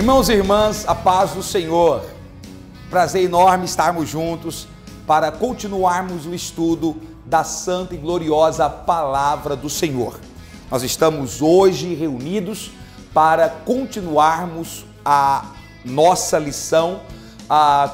Irmãos e irmãs, a paz do Senhor. Prazer enorme estarmos juntos para continuarmos o estudo da santa e gloriosa palavra do Senhor. Nós estamos hoje reunidos para continuarmos a nossa lição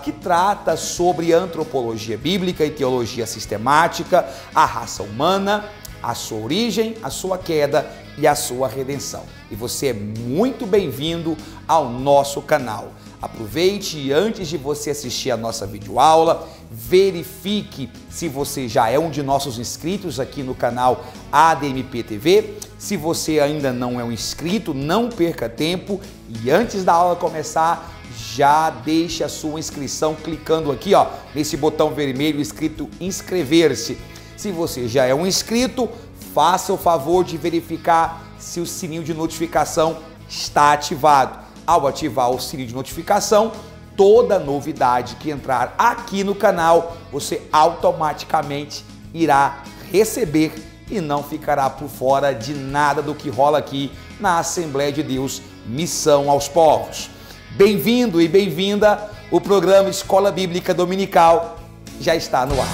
que trata sobre antropologia bíblica e teologia sistemática, a raça humana, a sua origem, a sua queda e a sua redenção. E você é muito bem-vindo ao nosso canal. Aproveite e antes de você assistir a nossa videoaula, verifique se você já é um de nossos inscritos aqui no canal ADMP TV. Se você ainda não é um inscrito, não perca tempo e antes da aula começar, já deixe a sua inscrição clicando aqui, ó, nesse botão vermelho escrito inscrever-se. Se você já é um inscrito, faça o favor de verificar se o sininho de notificação está ativado. Ao ativar o sininho de notificação, toda novidade que entrar aqui no canal, você automaticamente irá receber e não ficará por fora de nada do que rola aqui na Assembleia de Deus Missão aos Povos. Bem-vindo e bem-vinda, o programa Escola Bíblica Dominical já está no ar.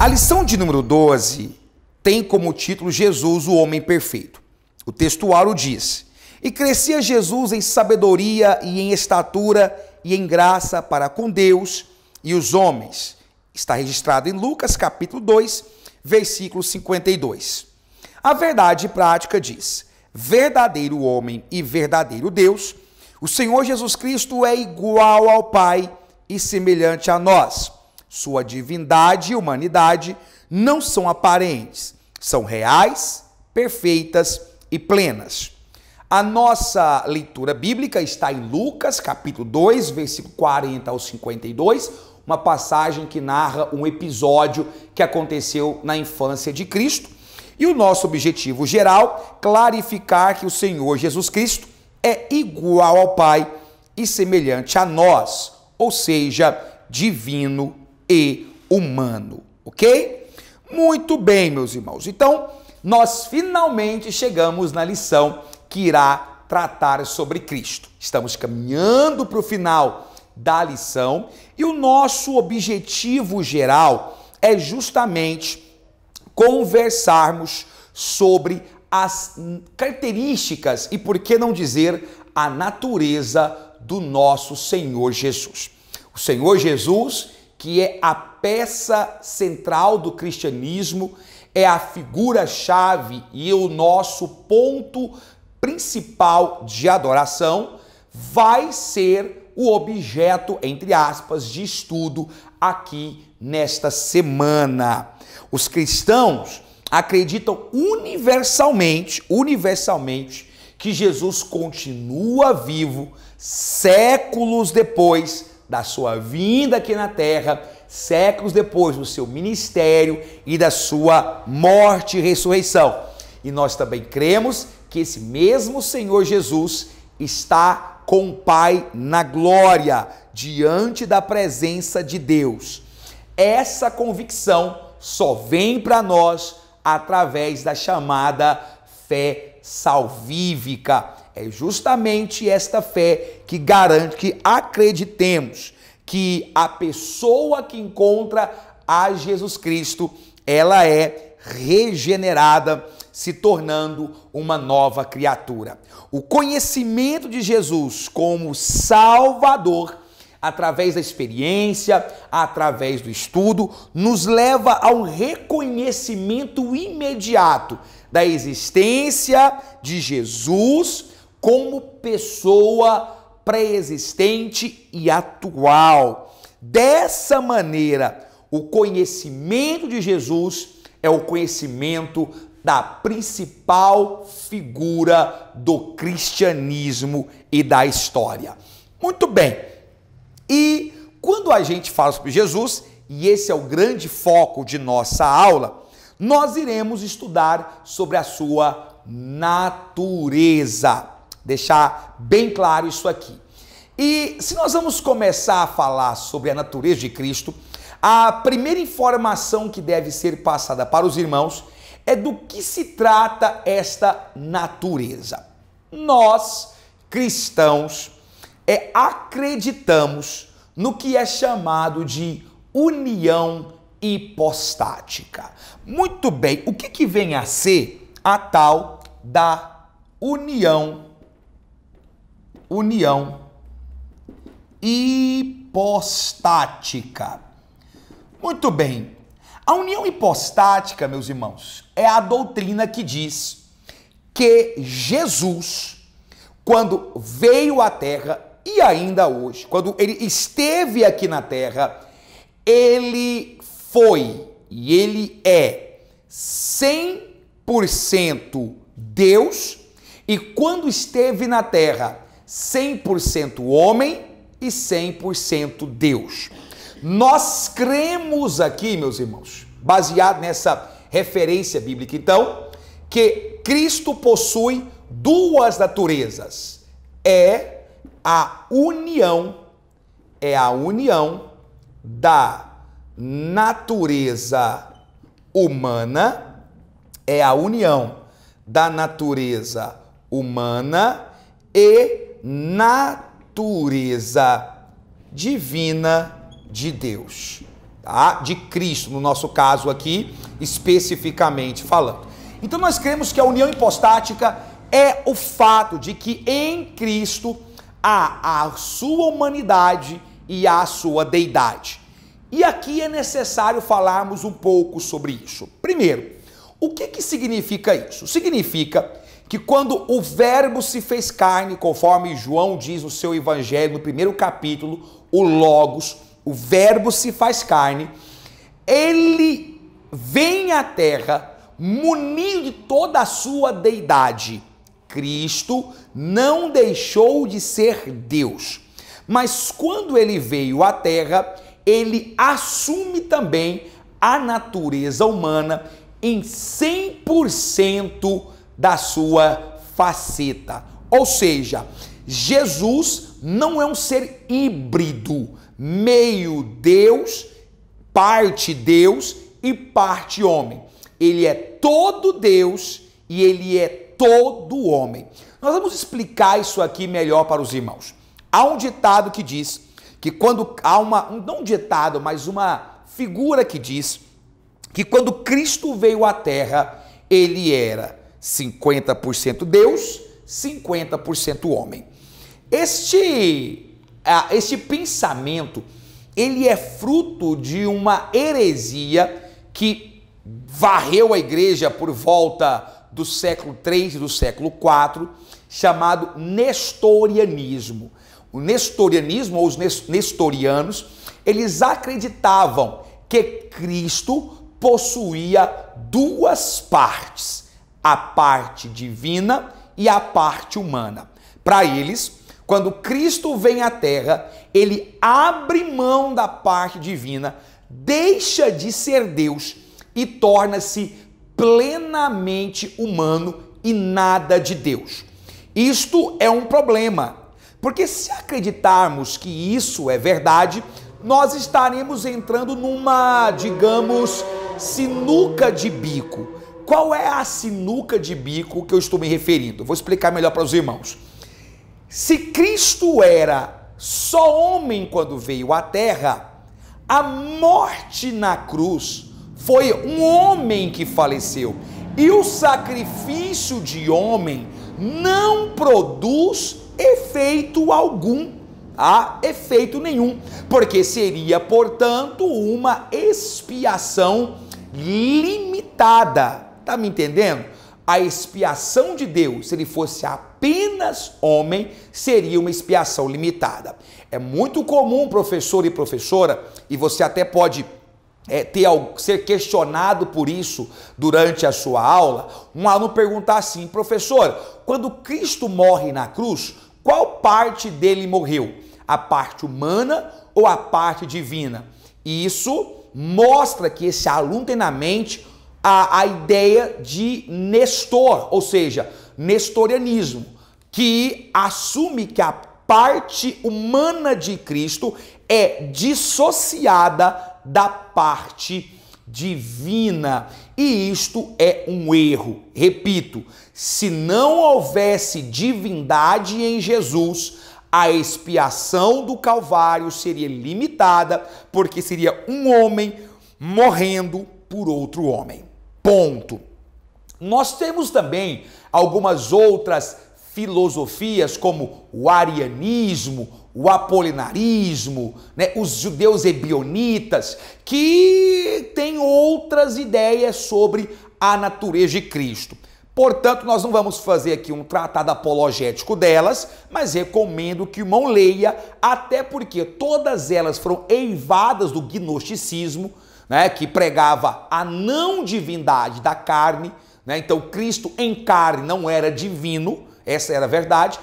A lição de número 12 tem como título Jesus, o homem perfeito. O textuário diz: e crescia Jesus em sabedoria e em estatura e em graça para com Deus e os homens. Está registrado em Lucas capítulo 2, versículo 52. A verdade prática diz: verdadeiro homem e verdadeiro Deus, o Senhor Jesus Cristo é igual ao Pai e semelhante a nós. Sua divindade e humanidade não são aparentes, são reais, perfeitas e plenas. A nossa leitura bíblica está em Lucas, capítulo 2, versículo 40 ao 52, uma passagem que narra um episódio que aconteceu na infância de Cristo. E o nosso objetivo geral, clarificar que o Senhor Jesus Cristo é igual ao Pai e semelhante a nós, ou seja, divino e humano, ok? Muito bem, meus irmãos. Então, nós finalmente chegamos na lição que irá tratar sobre Cristo. Estamos caminhando para o final da lição e o nosso objetivo geral é justamente conversarmos sobre as características e, por que não dizer, a natureza do nosso Senhor Jesus. O Senhor Jesus, que é a peça central do cristianismo, é a figura-chave e o nosso ponto principal de adoração, vai ser o objeto, entre aspas, de estudo aqui nesta semana. Os cristãos acreditam universalmente que Jesus continua vivo séculos depois da sua vinda aqui na terra, séculos depois do seu ministério e da sua morte e ressurreição. E nós também cremos que esse mesmo Senhor Jesus está com o Pai na glória, diante da presença de Deus. Essa convicção só vem para nós através da chamada fé salvífica. É justamente esta fé que garante que acreditemos que a pessoa que encontra a Jesus Cristo, ela é regenerada, se tornando uma nova criatura. O conhecimento de Jesus como Salvador, através da experiência, através do estudo, nos leva a um reconhecimento imediato da existência de Jesus como pessoa pré-existente e atual. Dessa maneira, o conhecimento de Jesus é o conhecimento da principal figura do cristianismo e da história. Muito bem. E quando a gente fala sobre Jesus, e esse é o grande foco de nossa aula, nós iremos estudar sobre a sua natureza. Deixar bem claro isso aqui. E se nós vamos começar a falar sobre a natureza de Cristo, a primeira informação que deve ser passada para os irmãos é do que se trata esta natureza. Nós, cristãos, acreditamos no que é chamado de união hipostática. Muito bem, o que vem a ser a tal da união hipostática? Muito bem, a união hipostática, meus irmãos, é a doutrina que diz que Jesus, quando veio à Terra, e ainda hoje, quando ele esteve aqui na Terra, ele foi e ele é 100% Deus, e quando esteve na Terra, 100% homem e 100% Deus. Nós cremos aqui, meus irmãos, baseado nessa referência bíblica, então, que Cristo possui duas naturezas. É a união da natureza humana, e natureza divina de Deus, tá? De Cristo, no nosso caso aqui, especificamente falando. Então nós cremos que a união hipostática é o fato de que em Cristo há a sua humanidade e a sua deidade. E aqui é necessário falarmos um pouco sobre isso. Primeiro, o que significa isso? Significa que quando o Verbo se fez carne, conforme João diz no seu evangelho, no primeiro capítulo, o Logos, o Verbo se faz carne, ele vem à Terra munido de toda a sua deidade. Cristo não deixou de ser Deus, mas quando ele veio à Terra, ele assume também a natureza humana em 100% da sua faceta. Ou seja, Jesus não é um ser híbrido, meio Deus, parte Deus e parte homem. Ele é todo Deus e ele é todo homem. Nós vamos explicar isso aqui melhor para os irmãos. Há um ditado que diz que quando há não um ditado, mas uma figura que diz que quando Cristo veio à Terra, ele era 50% Deus, 50% homem. Este pensamento, ele é fruto de uma heresia que varreu a igreja por volta do século III e do século IV, chamado nestorianismo. O nestorianismo, ou os nestorianos, eles acreditavam que Cristo possuía duas partes, a parte divina e a parte humana. Para eles, quando Cristo vem à Terra, ele abre mão da parte divina, deixa de ser Deus e torna-se plenamente humano e nada de Deus. Isto é um problema, porque se acreditarmos que isso é verdade, nós estaremos entrando numa, digamos, sinuca de bico. Qual é a sinuca de bico que eu estou me referindo? Vou explicar melhor para os irmãos. Se Cristo era só homem quando veio à Terra, a morte na cruz foi um homem que faleceu. E o sacrifício de homem não produz efeito algum, tá? Efeito nenhum, porque seria, portanto, uma expiação limitada. Tá me entendendo? A expiação de Deus, se ele fosse apenas homem, seria uma expiação limitada. É muito comum, professor e professora, e você até pode ser questionado por isso durante a sua aula, um aluno perguntar assim: professor, quando Cristo morre na cruz, qual parte dele morreu? A parte humana ou a parte divina? E isso mostra que esse aluno tem na mente a ideia de Nestor, ou seja, nestorianismo, que assume que a parte humana de Cristo é dissociada da parte divina. E isto é um erro. Repito, se não houvesse divindade em Jesus, a expiação do Calvário seria limitada, porque seria um homem morrendo por outro homem. Ponto. Nós temos também algumas outras filosofias, como o arianismo, o apolinarismo, né, os judeus ebionitas, que têm outras ideias sobre a natureza de Cristo. Portanto, nós não vamos fazer aqui um tratado apologético delas, mas recomendo que o irmão leia, até porque todas elas foram eivadas do gnosticismo, né, que pregava a não divindade da carne, né? Então, Cristo em carne não era divino, essa era a verdade.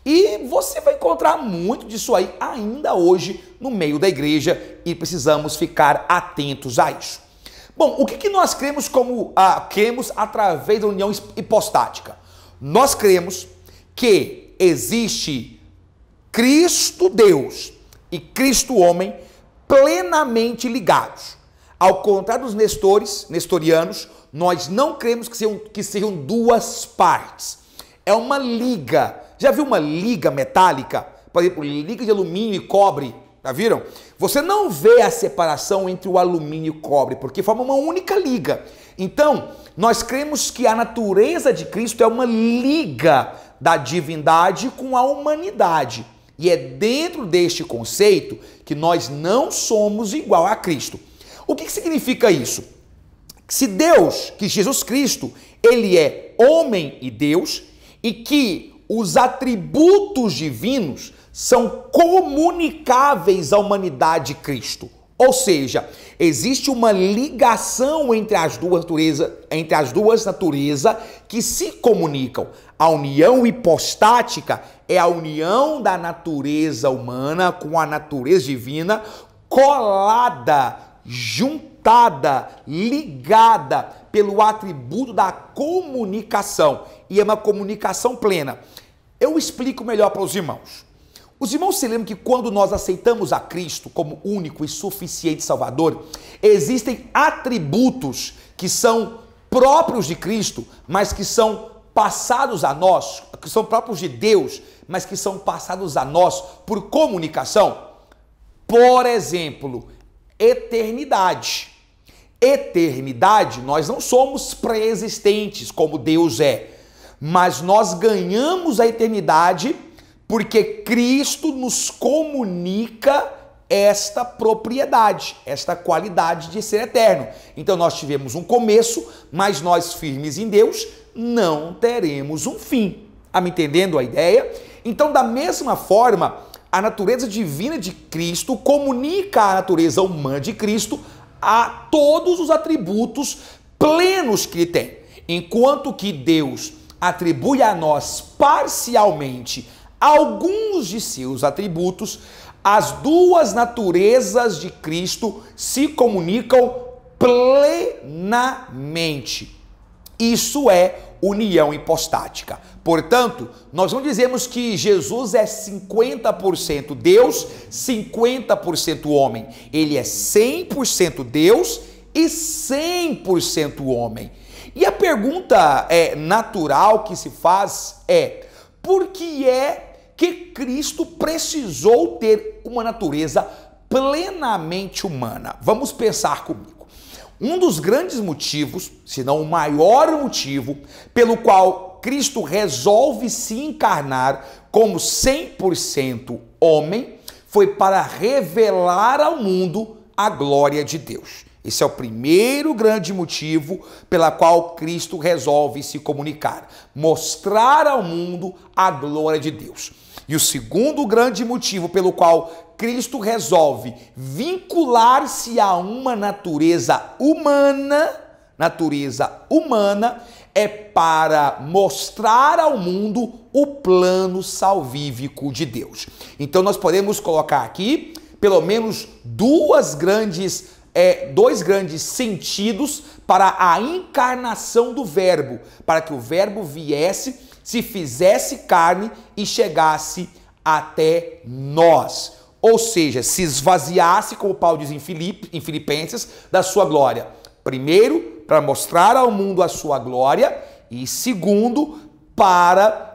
E você vai encontrar muito disso aí ainda hoje no meio da igreja e precisamos ficar atentos a isso. Bom, o que nós cremos cremos através da união hipostática? Nós cremos que existe Cristo Deus e Cristo homem plenamente ligados. Ao contrário dos nestorianos, nós não cremos que sejam duas partes. É uma liga. Já viu uma liga metálica? Por exemplo, liga de alumínio e cobre. Já viram? Você não vê a separação entre o alumínio e o cobre, porque forma uma única liga. Então, nós cremos que a natureza de Cristo é uma liga da divindade com a humanidade. E é dentro deste conceito que nós não somos igual a Cristo. O que significa isso? Que Jesus Cristo, ele é homem e Deus, e que os atributos divinos são comunicáveis à humanidade de Cristo. Ou seja, existe uma ligação entre as duas naturezas que se comunicam. A união hipostática é a união da natureza humana com a natureza divina, colada, juntada, ligada pelo atributo da comunicação. E é uma comunicação plena. Eu explico melhor para os irmãos. Os irmãos se lembram que quando nós aceitamos a Cristo como único e suficiente Salvador, existem atributos que são próprios de Cristo, mas que são passados a nós, que são próprios de Deus, mas que são passados a nós por comunicação. Por exemplo, eternidade. Eternidade, nós não somos pré-existentes como Deus é, mas nós ganhamos a eternidade porque Cristo nos comunica esta propriedade, esta qualidade de ser eterno. Então nós tivemos um começo, mas nós firmes em Deus não teremos um fim. Está me entendendo a ideia? Então, da mesma forma, a natureza divina de Cristo comunica a natureza humana de Cristo a todos os atributos plenos que ele tem. Enquanto que Deus atribui a nós parcialmente alguns de seus atributos, as duas naturezas de Cristo se comunicam plenamente. Isso é união hipostática. Portanto, nós não dizemos que Jesus é 50% Deus, 50% homem. Ele é 100% Deus e 100% homem. E a pergunta natural que se faz é: por que é que Cristo precisou ter uma natureza plenamente humana? Vamos pensar comigo. Um dos grandes motivos, se não o maior motivo, pelo qual Cristo resolve se encarnar como 100% homem, foi para revelar ao mundo a glória de Deus. Esse é o primeiro grande motivo pela qual Cristo resolve se comunicar, mostrar ao mundo a glória de Deus. E o segundo grande motivo pelo qual Cristo resolve vincular-se a uma natureza humana, é para mostrar ao mundo o plano salvífico de Deus. Então nós podemos colocar aqui pelo menos dois grandes sentidos para a encarnação do Verbo, para que o Verbo viesse, se fizesse carne e chegasse até nós. Ou seja, se esvaziasse, como Paulo diz em Filipenses, da sua glória. Primeiro, para mostrar ao mundo a sua glória, e segundo, para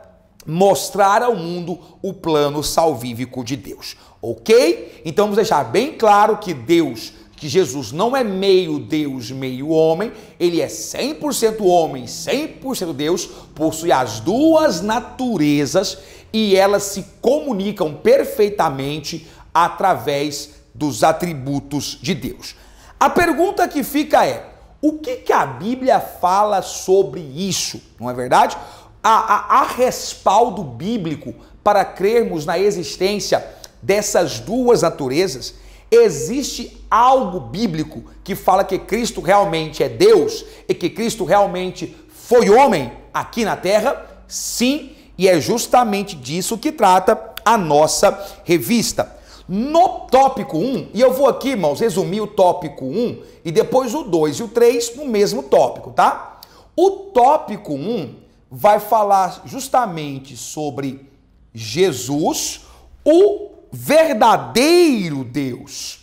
mostrar ao mundo o plano salvífico de Deus. Ok? Então vamos deixar bem claro que Jesus não é meio Deus, meio homem, ele é 100% homem, 100% Deus, possui as duas naturezas e elas se comunicam perfeitamente através dos atributos de Deus. A pergunta que fica é: o que a Bíblia fala sobre isso? Não é verdade? Há respaldo bíblico para crermos na existência dessas duas naturezas? Existe algo bíblico que fala que Cristo realmente é Deus e que Cristo realmente foi homem aqui na terra? Sim, e é justamente disso que trata a nossa revista. No tópico 1, e eu vou aqui, irmãos, resumir o tópico 1 e depois o 2 e o 3 no mesmo tópico, tá? O tópico 1 vai falar justamente sobre Jesus, o verdadeiro Deus.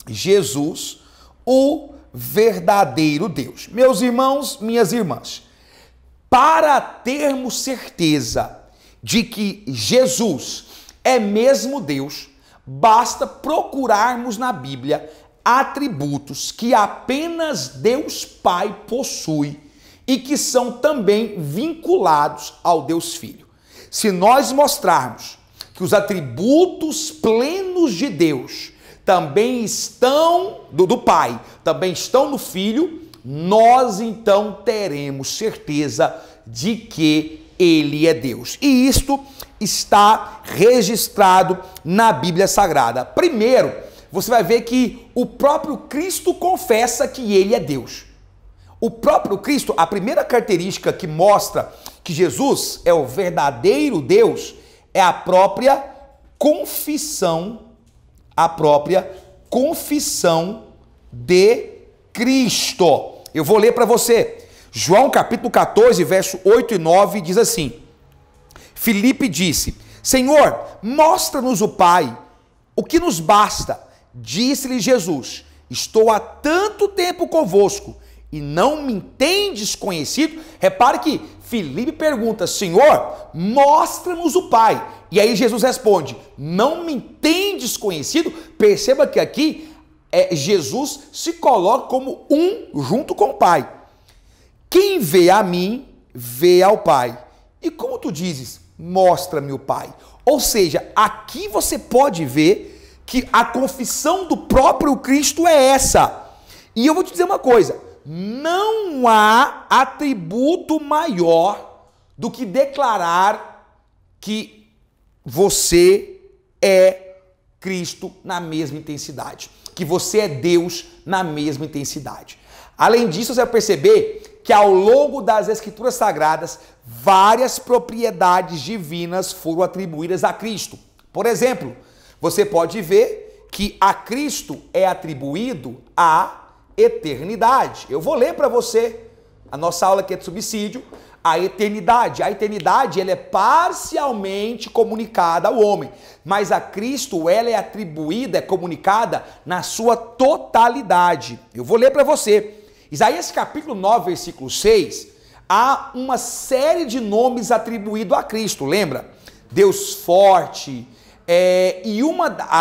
Jesus, o verdadeiro Deus. Meus irmãos, minhas irmãs, para termos certeza de que Jesus é mesmo Deus, basta procurarmos na Bíblia atributos que apenas Deus Pai possui e que são também vinculados ao Deus Filho. Se nós mostrarmos que os atributos plenos de Deus também estão, do Pai, também estão no Filho, nós então teremos certeza de que Ele é Deus. E isto está registrado na Bíblia Sagrada. Primeiro, você vai ver que o próprio Cristo confessa que Ele é Deus. O próprio Cristo, a primeira característica que mostra que Jesus é o verdadeiro Deus é a própria confissão de Cristo. Eu vou ler para você. João capítulo 14, verso 8 e 9 diz assim: Filipe disse: Senhor, mostra-nos o Pai, o que nos basta. Disse-lhe Jesus: estou há tanto tempo convosco e não me tendes conhecido. Repare que Filipe pergunta: Senhor, mostra-nos o Pai. E aí Jesus responde: não me tendes conhecido. Perceba que aqui Jesus se coloca como um junto com o Pai. Quem vê a mim, vê ao Pai. E como tu dizes, mostra-me o Pai. Ou seja, aqui você pode ver que a confissão do próprio Cristo é essa. E eu vou te dizer uma coisa: não há atributo maior do que declarar que você é Cristo na mesma intensidade, que você é Deus na mesma intensidade. Além disso, você vai perceber que ao longo das Escrituras Sagradas, várias propriedades divinas foram atribuídas a Cristo. Por exemplo, você pode ver que a Cristo é atribuído a eternidade. Eu vou ler para você a nossa aula aqui é de subsídio. A eternidade ela é parcialmente comunicada ao homem, mas a Cristo ela é atribuída, é comunicada na sua totalidade. Eu vou ler para você. Isaías capítulo 9, versículo 6, há uma série de nomes atribuídos a Cristo, lembra? Deus forte,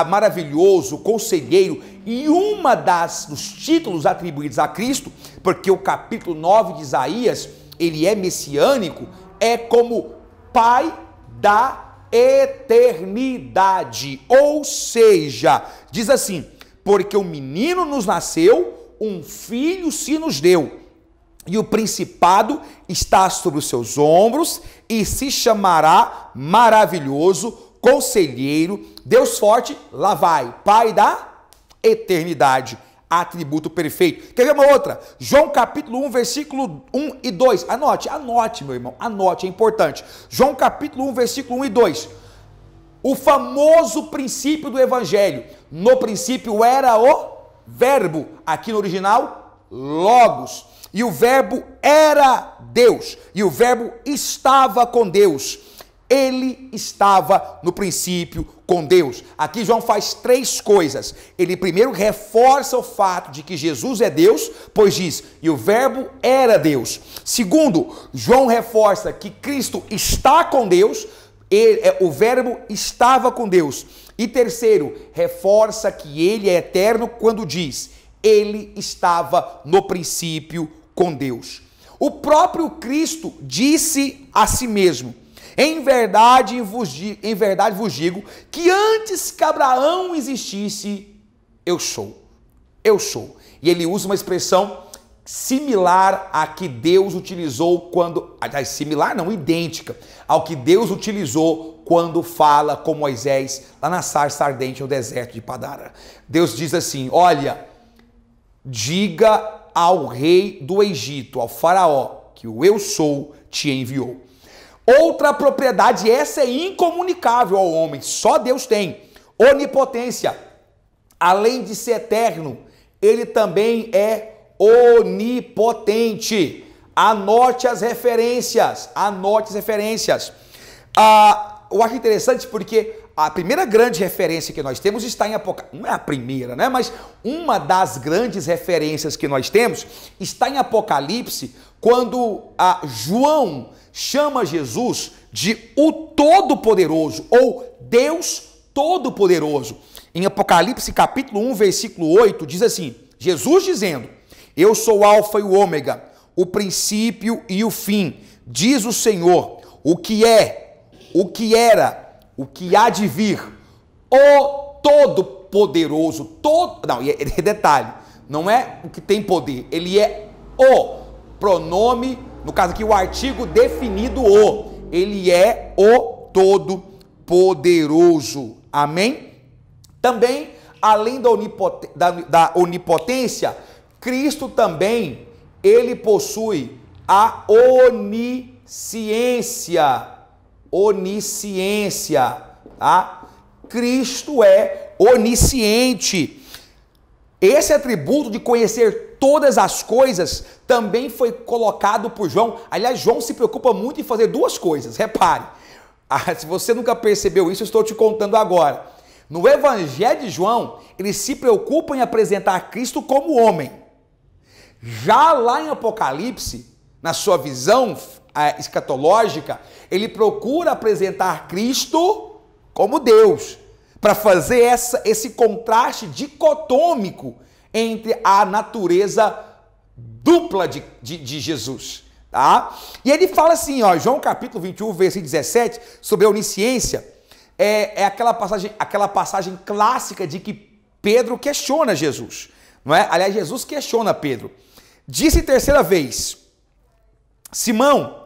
maravilhoso, conselheiro, e dos títulos atribuídos a Cristo, porque o capítulo 9 de Isaías, ele é messiânico, é como Pai da eternidade. Ou seja, diz assim: porque um menino nos nasceu, um filho se nos deu, e o principado está sobre os seus ombros, e se chamará maravilhoso, conselheiro, Deus forte, lá vai, Pai da eternidade, atributo perfeito. Quer ver uma outra? João capítulo 1, versículo 1 e 2. Anote, meu irmão, anote, é importante. João capítulo 1, versículo 1 e 2. O famoso princípio do evangelho. No princípio era o verbo, aqui no original, logos. E o verbo era Deus, e o verbo estava com Deus. Ele estava no princípio com Deus. Aqui João faz três coisas. Ele primeiro reforça o fato de que Jesus é Deus, pois diz, e o verbo era Deus. Segundo, João reforça que Cristo está com Deus, o verbo estava com Deus. E terceiro, reforça que ele é eterno quando diz, ele estava no princípio com Deus. O próprio Cristo disse a si mesmo, em verdade vos digo, que antes que Abraão existisse, eu sou. Eu sou. E ele usa uma expressão similar à que Deus utilizou quando... Aliás, similar não, idêntica ao que Deus utilizou quando fala com Moisés lá na sarça ardente no deserto de Padara. Deus diz assim, olha, diga ao rei do Egito, ao faraó, que o eu sou te enviou. Outra propriedade, essa é incomunicável ao homem, só Deus tem. Onipotência. Além de ser eterno, ele também é onipotente. Anote as referências. Anote as referências. Eu acho interessante porque a primeira grande referência que nós temos está em Apocalipse. Não é a primeira, né? Mas uma das grandes referências que nós temos está em Apocalipse, quando João chama Jesus de o Todo-Poderoso, ou Deus Todo-Poderoso. Em Apocalipse capítulo 1, versículo 8, diz assim, Jesus dizendo, eu sou o Alfa e o Ômega, o princípio e o fim, diz o Senhor, o que é, o que era, o que há de vir, o Todo-Poderoso, detalhe, não é o que tem poder, ele é o pronome, no caso aqui o artigo definido o, ele é o Todo-Poderoso, amém? Também, além da onipotência, Cristo também, ele possui a onisciência, tá? Cristo é onisciente. Esse atributo de conhecer todas as coisas também foi colocado por João. Aliás, João se preocupa muito em fazer duas coisas. Repare, se você nunca percebeu isso, eu estou te contando agora. No Evangelho de João, ele se preocupa em apresentar Cristo como homem. Já lá em Apocalipse, na sua visão escatológica, ele procura apresentar Cristo como Deus, para fazer esse contraste dicotômico entre a natureza dupla de Jesus, tá? E ele fala assim, ó, João capítulo 21, versículo 17, sobre a onisciência, é aquela passagem clássica de que Pedro questiona Jesus, não é? Aliás, Jesus questiona Pedro. Disse terceira vez, Simão,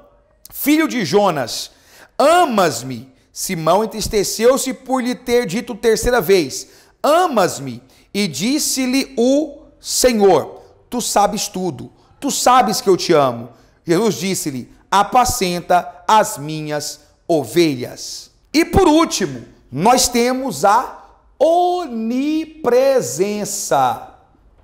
filho de Jonas, amas-me? Simão entristeceu-se por lhe ter dito terceira vez, amas-me? E disse-lhe o Senhor, tu sabes tudo, tu sabes que eu te amo. Jesus disse-lhe, apacenta as minhas ovelhas. E por último, nós temos a onipresença.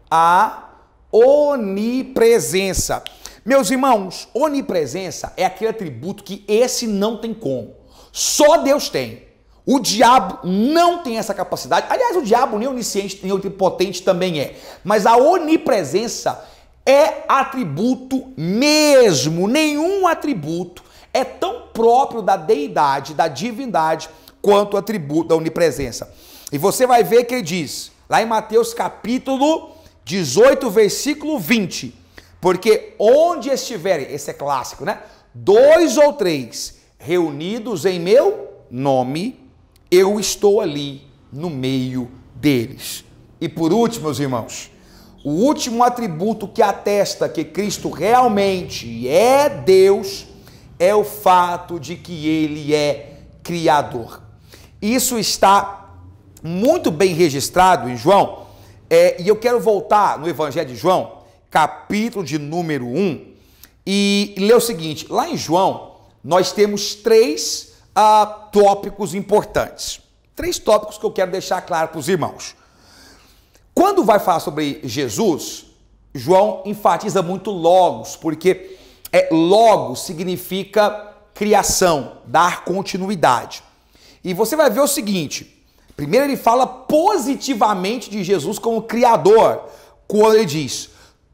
A onipresença. Meus irmãos, onipresença é aquele atributo que esse não tem como. Só Deus tem. O diabo não tem essa capacidade. Aliás, o diabo nem onisciente, nem onipotente também é. Mas a onipresença é atributo mesmo. Nenhum atributo é tão próprio da deidade, da divindade, quanto o atributo da onipresença. E você vai ver que ele diz, lá em Mateus capítulo 18, versículo 20, porque onde estiverem, esse é clássico, né? 2 ou 3 reunidos em meu nome, eu estou ali no meio deles. E por último, meus irmãos, o último atributo que atesta que Cristo realmente é Deus é o fato de que ele é Criador. Isso está muito bem registrado em João, e eu quero voltar no Evangelho de João, capítulo de número 1, e ler o seguinte, lá em João, nós temos 3 tópicos importantes. 3 tópicos que eu quero deixar claro para os irmãos. Quando vai falar sobre Jesus, João enfatiza muito logos, porque logos significa criação, dar continuidade. E você vai ver o seguinte, primeiro ele fala positivamente de Jesus como Criador, quando ele diz,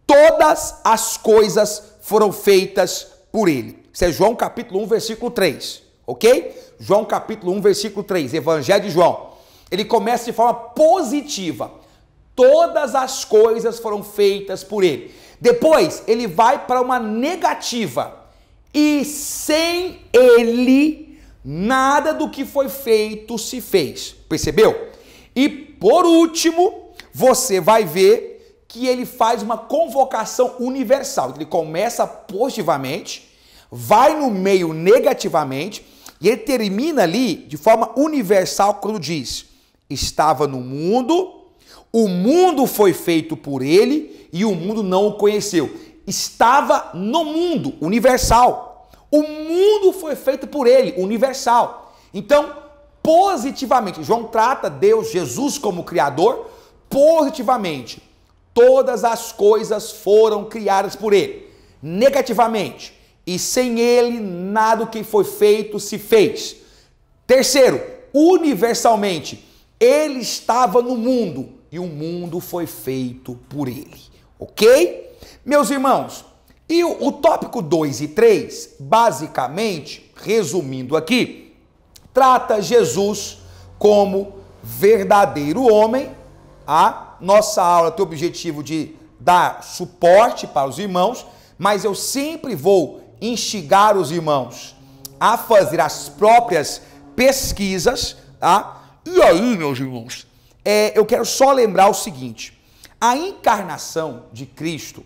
todas as coisas foram feitas por ele. Isso é João capítulo 1, versículo 3, ok? João capítulo 1, versículo 3, Evangelho de João. Ele começa de forma positiva. Todas as coisas foram feitas por ele. Depois, ele vai para uma negativa. E sem ele, nada do que foi feito se fez. Percebeu? E por último, você vai ver que ele faz uma convocação universal. Ele começa positivamente, vai no meio negativamente, e ele termina ali de forma universal quando diz, estava no mundo, o mundo foi feito por ele e o mundo não o conheceu. Estava no mundo, universal. O mundo foi feito por ele, universal. Então, positivamente, João trata Deus, Jesus como Criador, positivamente. Todas as coisas foram criadas por ele. Negativamente, e sem ele, nada do que foi feito se fez. Terceiro, universalmente, ele estava no mundo e o mundo foi feito por ele, ok? Meus irmãos, e o tópico 2 e 3, basicamente, resumindo aqui, trata Jesus como verdadeiro homem. A nossa aula tem o objetivo de dar suporte para os irmãos, mas eu sempre vou instigar os irmãos a fazer as próprias pesquisas, tá? E aí, meus irmãos, eu quero só lembrar o seguinte, a encarnação de Cristo,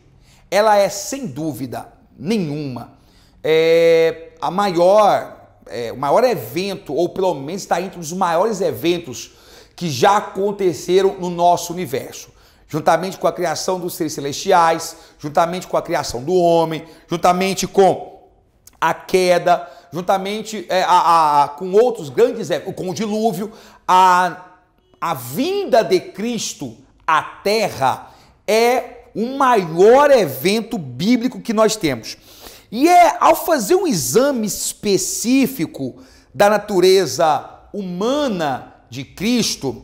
ela é sem dúvida nenhuma, o maior evento, ou pelo menos está entre os maiores eventos que já aconteceram no nosso universo, juntamente com a criação dos seres celestiais, juntamente com a criação do homem, juntamente com a queda, juntamente com outros grandes eventos, com o dilúvio, a vinda de Cristo à Terra é o maior evento bíblico que nós temos. E ao fazer um exame específico da natureza humana de Cristo,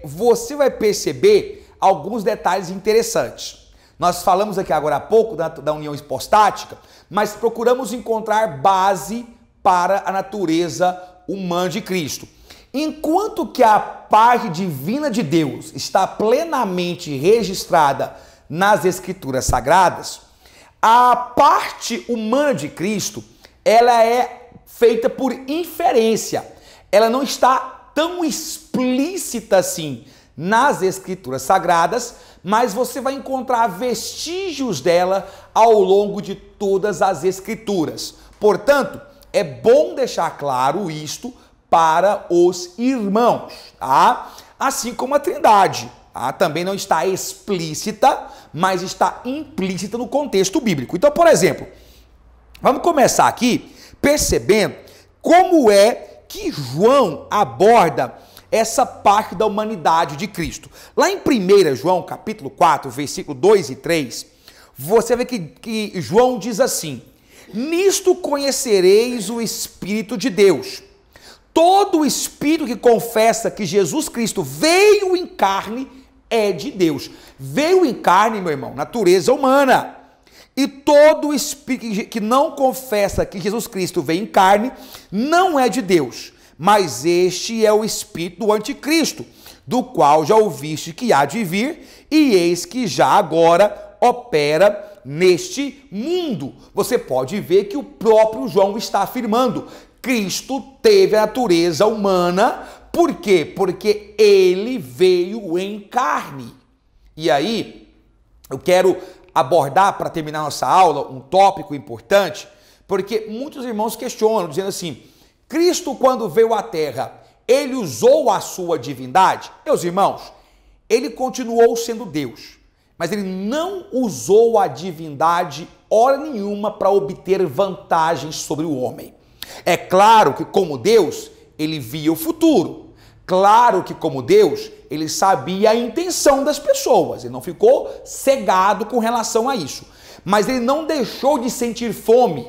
você vai perceber alguns detalhes interessantes. Nós falamos aqui agora há pouco da união hipostática, mas procuramos encontrar base para a natureza humana de Cristo. Enquanto que a parte divina de Deus está plenamente registrada nas Escrituras Sagradas, a parte humana de Cristo, ela é feita por inferência. Ela não está tão explícita assim nas Escrituras Sagradas, mas você vai encontrar vestígios dela ao longo de todas as Escrituras. Portanto, é bom deixar claro isto para os irmãos, tá? Assim como a Trindade, tá? Também não está explícita, mas está implícita no contexto bíblico. Então, por exemplo, vamos começar aqui percebendo como é que João aborda essa parte da humanidade de Cristo. Lá em 1 João, capítulo 4, versículo 2 e 3, você vê que João diz assim, nisto conhecereis o Espírito de Deus. Todo espírito que confessa que Jesus Cristo veio em carne é de Deus. Veio em carne, meu irmão, natureza humana. E todo espírito que não confessa que Jesus Cristo veio em carne não é de Deus. Mas este é o espírito do anticristo, do qual já ouviste que há de vir, e eis que já agora opera neste mundo. Você pode ver que o próprio João está afirmando, Cristo teve a natureza humana, por quê? Porque ele veio em carne. E aí, eu quero abordar, para terminar nossa aula, um tópico importante, porque muitos irmãos questionam, dizendo assim, Cristo, quando veio à Terra, ele usou a sua divindade? Meus irmãos, ele continuou sendo Deus, mas ele não usou a divindade hora nenhuma para obter vantagens sobre o homem. É claro que, como Deus, ele via o futuro. Claro que, como Deus, ele sabia a intenção das pessoas. Ele não ficou cegado com relação a isso. Mas ele não deixou de sentir fome.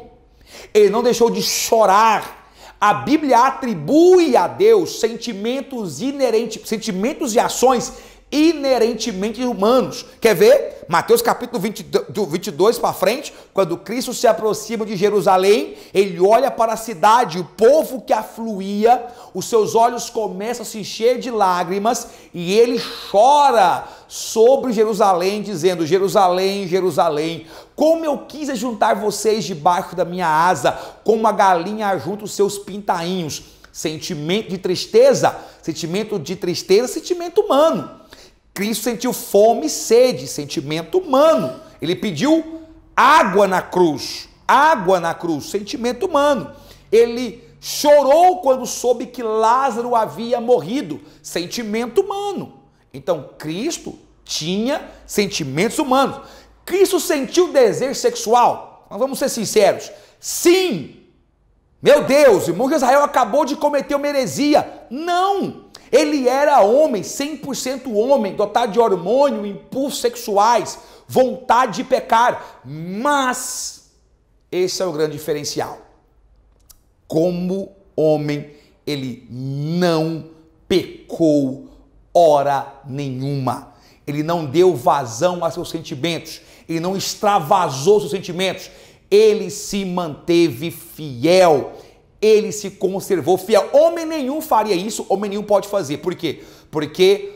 Ele não deixou de chorar. A Bíblia atribui a Deus sentimentos inerentes, sentimentos e ações inerentemente humanos. Quer ver? Mateus capítulo 22 para frente, quando Cristo se aproxima de Jerusalém, ele olha para a cidade, o povo que afluía, os seus olhos começam a se encher de lágrimas e ele chora sobre Jerusalém, dizendo: Jerusalém, Jerusalém, como eu quis juntar vocês debaixo da minha asa, como a galinha junta os seus pintainhos. Sentimento de tristeza, sentimento humano. Cristo sentiu fome e sede, sentimento humano. Ele pediu água na cruz, sentimento humano. Ele chorou quando soube que Lázaro havia morrido, sentimento humano. Então, Cristo tinha sentimentos humanos. Cristo sentiu desejo sexual? Mas vamos ser sinceros, sim. Meu Deus, o irmão de Israel acabou de cometer uma heresia. Não! Ele era homem, 100% homem, dotado de hormônio, impulsos sexuais, vontade de pecar. Mas esse é o grande diferencial. Como homem, ele não pecou hora nenhuma. Ele não deu vazão a seus sentimentos. Ele não extravasou seus sentimentos. Ele se manteve fiel. Ele se conservou fiel. Homem nenhum faria isso, homem nenhum pode fazer. Por quê? Porque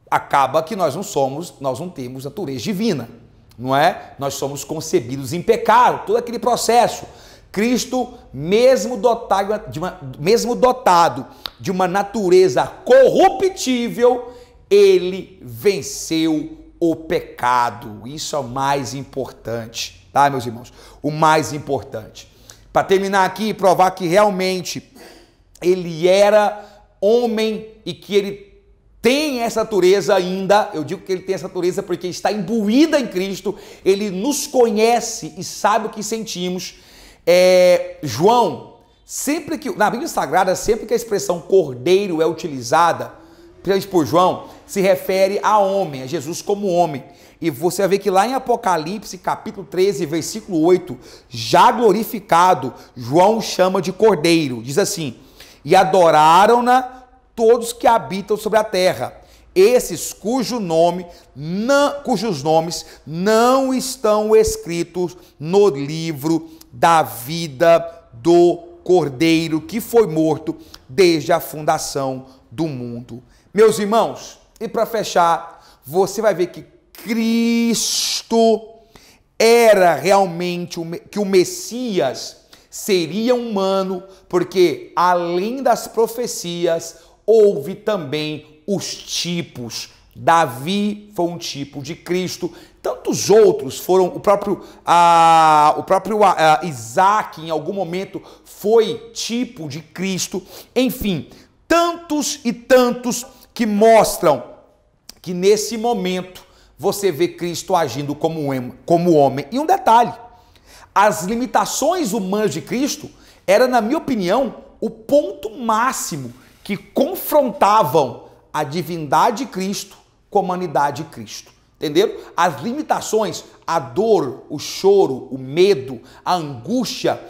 acaba que nós não temos natureza divina, não é? Nós somos concebidos em pecado, todo aquele processo. Cristo, mesmo dotado de uma natureza corruptível, ele venceu o pecado. Isso é o mais importante, tá, meus irmãos? O mais importante. Para terminar aqui e provar que realmente ele era homem e que ele tem essa natureza ainda. Eu digo que ele tem essa natureza porque está imbuída em Cristo. Ele nos conhece e sabe o que sentimos. João, sempre que na Bíblia Sagrada, sempre que a expressão cordeiro é utilizada, principalmente por João, se refere a homem, a Jesus como homem. E você vai ver que lá em Apocalipse, capítulo 13, versículo 8, já glorificado, João chama de cordeiro. Diz assim: e adoraram-na todos que habitam sobre a terra, esses cujos nomes não estão escritos no livro da vida do cordeiro que foi morto desde a fundação do mundo. Meus irmãos, e para fechar, você vai ver que Cristo era realmente que o Messias seria humano, porque além das profecias, houve também os tipos. Davi foi um tipo de Cristo, tantos outros foram, o próprio Isaac em algum momento foi tipo de Cristo, enfim, tantos e tantos que mostram que nesse momento você vê Cristo agindo como homem. E um detalhe, as limitações humanas de Cristo eram, na minha opinião, o ponto máximo que confrontavam a divindade de Cristo com a humanidade de Cristo. Entenderam? As limitações, a dor, o choro, o medo, a angústia,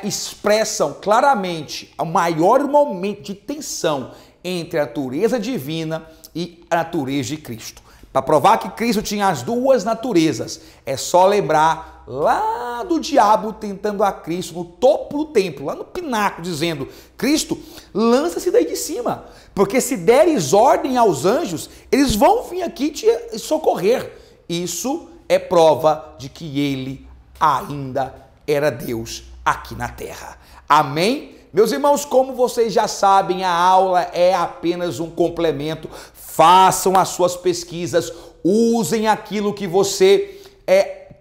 expressam claramente o maior momento de tensão entre a natureza divina e a natureza de Cristo. Para provar que Cristo tinha as duas naturezas, é só lembrar lá do diabo tentando a Cristo no topo do templo, lá no pináculo, dizendo: Cristo, lança-se daí de cima, porque se deres ordem aos anjos, eles vão vir aqui te socorrer. Isso é prova de que ele ainda era Deus aqui na terra. Amém? Meus irmãos, como vocês já sabem, a aula é apenas um complemento. Façam as suas pesquisas, usem aquilo que você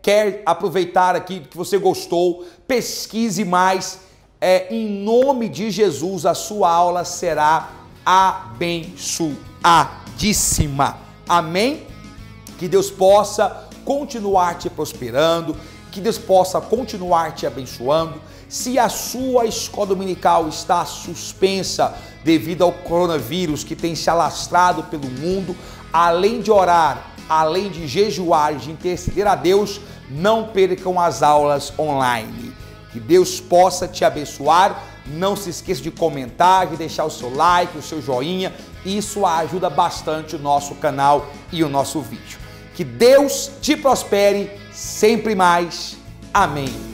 quer aproveitar aqui, que você gostou, pesquise mais. Em nome de Jesus, a sua aula será abençoadíssima. Amém? Que Deus possa continuar te prosperando, que Deus possa continuar te abençoando. Se a sua escola dominical está suspensa devido ao coronavírus que tem se alastrado pelo mundo, além de orar, além de jejuar e de interceder a Deus, não percam as aulas online. Que Deus possa te abençoar. Não se esqueça de comentar, de deixar o seu like, o seu joinha. Isso ajuda bastante o nosso canal e o nosso vídeo. Que Deus te prospere sempre mais. Amém.